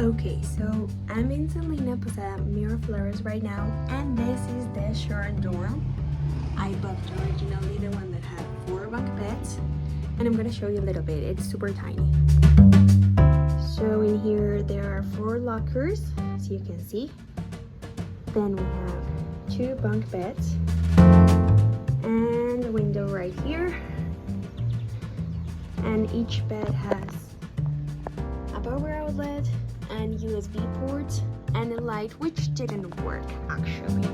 Okay, so I'm in Selina Miraflores right now, and this is the short dorm. I booked originally the one that had 4 bunk beds, and I'm gonna show you a little bit. It's super tiny. So in here there are 4 lockers, as you can see. Then we have 2 bunk beds and a window right here. And each bed has a power outlet and USB ports and a light, which didn't work actually.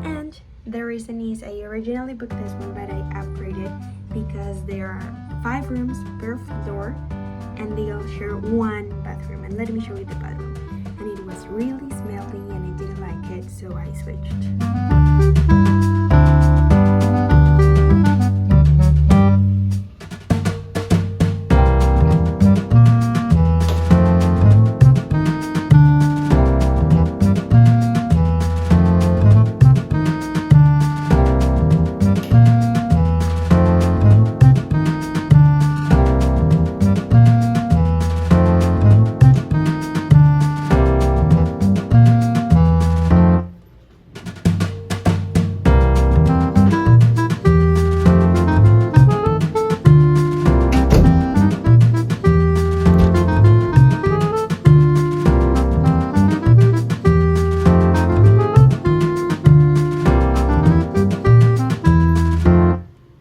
And the reason is I originally booked this one, but I upgraded because there are 5 rooms per floor and they all share 1 bathroom. And let me show you the bathroom. And it was really smelly and I didn't like it, so I switched.